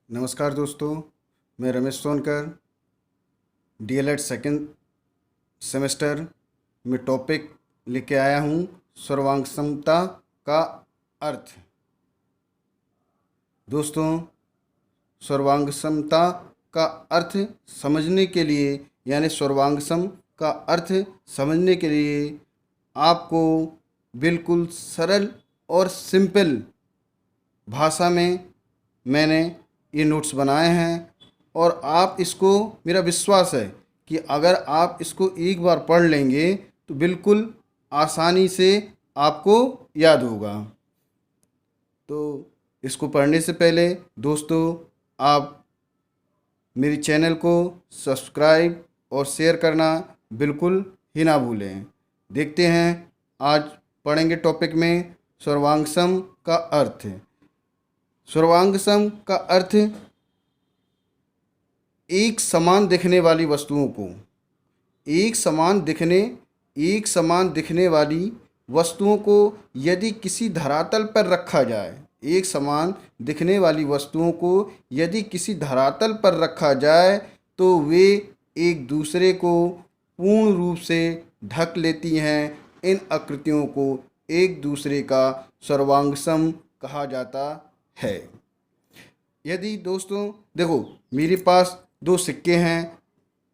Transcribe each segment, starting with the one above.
नमस्कार दोस्तों, मैं Ramesh Sonkar DElEd second semester में टॉपिक लेके आया हूँ सर्वांगसमता का अर्थ। दोस्तों, सर्वांगसमता का अर्थ समझने के लिए यानी सर्वांगसम का अर्थ समझने के लिए आपको बिल्कुल सरल और सिंपल भाषा में मैंने ये नोट्स बनाए हैं और आप इसको, मेरा विश्वास है कि अगर आप इसको एक बार पढ़ लेंगे तो बिल्कुल आसानी से आपको याद होगा। तो इसको पढ़ने से पहले दोस्तों, आप मेरी चैनल को सब्सक्राइब और शेयर करना बिल्कुल ही ना भूलें। देखते हैं, आज पढ़ेंगे टॉपिक में सर्वांगसम का अर्थ। सर्वांगसम का अर्थ एक समान दिखने वाली वस्तुओं को, एक समान दिखने वाली वस्तुओं को यदि किसी धरातल पर रखा जाए, एक समान दिखने वाली वस्तुओं को यदि किसी धरातल पर रखा जाए तो वे एक दूसरे को पूर्ण रूप से ढक लेती हैं। इन आकृतियों को एक दूसरे का सर्वांगसम कहा जाता है। यदि दोस्तों देखो, मेरे पास दो सिक्के हैं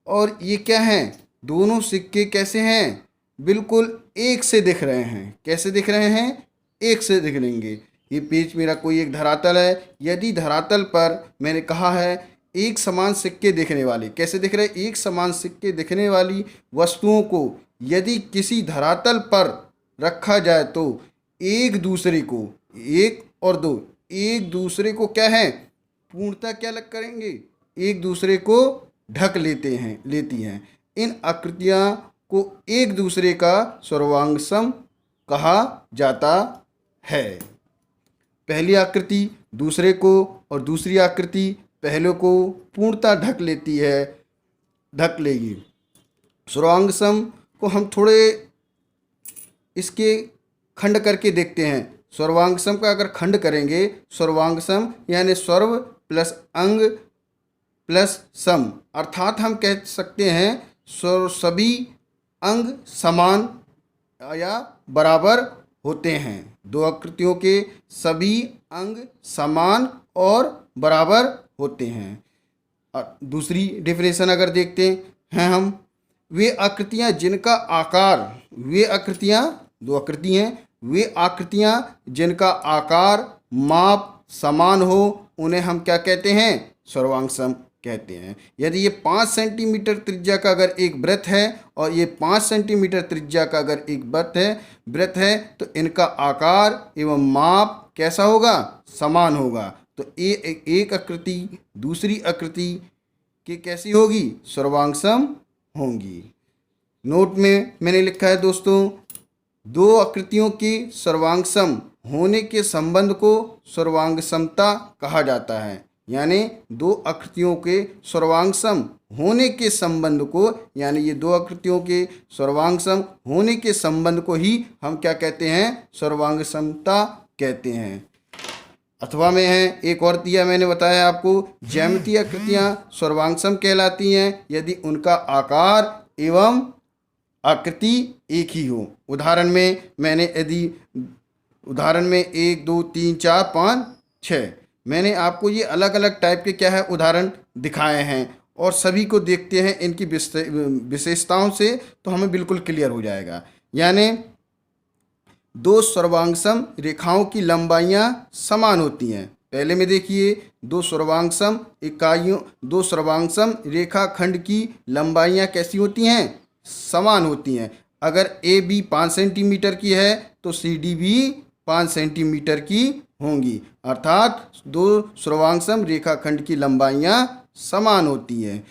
और ये क्या हैं, दोनों सिक्के कैसे हैं, बिल्कुल एक से दिख रहे हैं। कैसे दिख रहे हैं? एक से दिख लेंगे। ये पेज मेरा कोई एक धरातल है। यदि धरातल पर मैंने कहा है एक समान सिक्के दिखने वाले, कैसे दिख रहे हैं? एक समान सिक्के दिखने वाली वस्तुओं को यदि किसी धरातल पर रखा जाए तो एक दूसरे को, एक और दो, एक दूसरे को क्या है, पूर्णतः क्या लग करेंगे, एक दूसरे को ढक लेती हैं। इन आकृतियाँ को एक दूसरे का सर्वांगसम कहा जाता है। पहली आकृति दूसरे को और दूसरी आकृति पहले को पूर्णतः ढक लेगी। सर्वांगसम को हम थोड़े इसके खंड करके देखते हैं। सर्वांगसम का अगर खंड करेंगे, सर्वांगसम यानी सर्व प्लस अंग प्लस सम, अर्थात हम कह सकते हैं सभी अंग समान या बराबर होते हैं। दो आकृतियों के सभी अंग समान और बराबर होते हैं। और दूसरी डेफिनेशन अगर देखते हैं हम, वे आकृतियाँ जिनका आकार, वे आकृतियाँ, दो आकृति हैं, वे आकृतियाँ जिनका आकार माप समान हो उन्हें हम क्या कहते हैं? सर्वांगसम कहते हैं। यदि ये 5 सेंटीमीटर त्रिज्या का अगर एक वृत्त है और ये 5 सेंटीमीटर त्रिज्या का अगर एक वृत्त है तो इनका आकार एवं माप कैसा होगा? समान होगा। तो ये एक आकृति दूसरी आकृति की कैसी होगी? सर्वांगसम होंगी। नोट में मैंने लिखा है दोस्तों, दो आकृतियों के सर्वांगसम होने के संबंध को सर्वांगसमता कहा जाता है। यानी दो आकृतियों के सर्वांगसम होने के संबंध को, यानी ये दो आकृतियों के सर्वांगसम होने के संबंध को ही हम क्या कहते हैं? सर्वांगसमता कहते हैं। अथवा में है एक और दिया, मैंने बताया आपको, ज्यामितीय आकृतियाँ सर्वांगसम कहलाती हैं यदि उनका आकार एवं आकृति एक ही हो। उदाहरण में 1 2 3 4 5 6 मैंने आपको ये अलग अलग टाइप के क्या है उदाहरण दिखाए हैं और सभी को देखते हैं इनकी विशेषताओं से तो हमें बिल्कुल क्लियर हो जाएगा। यानी दो सर्वांगसम रेखाओं की लंबाइयाँ समान होती हैं। पहले में देखिए, दो सर्वांगसम रेखाखंड की लंबाइयाँ कैसी होती हैं? समान होती हैं। अगर ए बी 5 सेंटीमीटर की है तो सी डी भी 5 सेंटीमीटर की होंगी, अर्थात दो सर्वांगसम रेखाखंड की लंबाइयाँ समान होती हैं।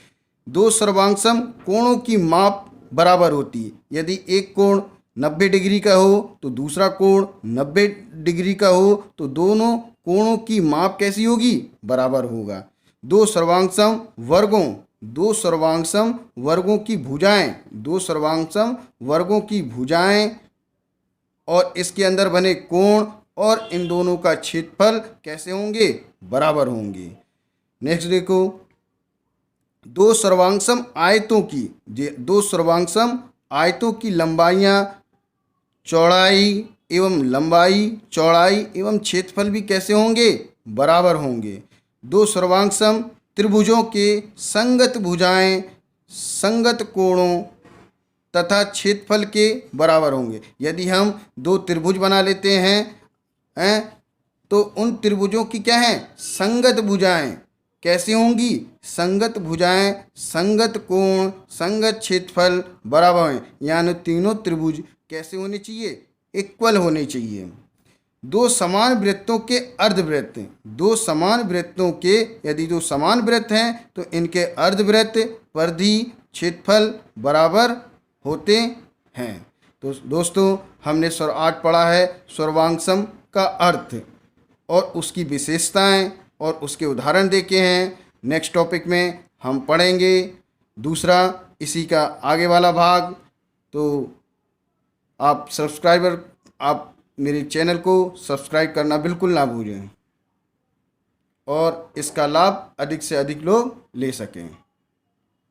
दो सर्वांगसम कोणों की माप बराबर होती है। यदि एक कोण 90 डिग्री का हो तो दूसरा कोण 90 डिग्री का हो तो दोनों कोणों की माप कैसी होगी? बराबर होगा। दो सर्वांगसम वर्गों की भुजाएं और इसके अंदर बने कोण और इन दोनों का क्षेत्रफल कैसे होंगे? बराबर होंगे। नेक्स्ट देखो, दो सर्वांगसम आयतों की, दो सर्वांगसम आयतों की लंबाइयाँ चौड़ाई एवं क्षेत्रफल भी कैसे होंगे, बराबर होंगे। दो सर्वांगसम त्रिभुजों के संगत भुजाएं संगत कोणों तथा क्षेत्रफल के बराबर होंगे। यदि हम दो त्रिभुज बना लेते हैं तो उन त्रिभुजों की क्या है, संगत भुजाएं कैसी होंगी, संगत भुजाएं संगत कोण संगत क्षेत्रफल बराबर हैं। यानी तीनों त्रिभुज कैसे होने चाहिए, इक्वल होने चाहिए। दो समान वृत्तों के अर्धवृत्त, दो समान वृत्तों के, यदि दो समान वृत्त हैं तो इनके अर्धवृत्त परिधि क्षेत्रफल बराबर होते हैं। तो दोस्तों, हमने स्वर 8 पढ़ा है, सर्वांगसम का अर्थ और उसकी विशेषताएं और उसके उदाहरण देखे हैं। नेक्स्ट टॉपिक में हम पढ़ेंगे दूसरा, इसी का आगे वाला भाग। तो आप मेरे चैनल को सब्सक्राइब करना बिल्कुल ना भूलें और इसका लाभ अधिक से अधिक लोग ले सकें।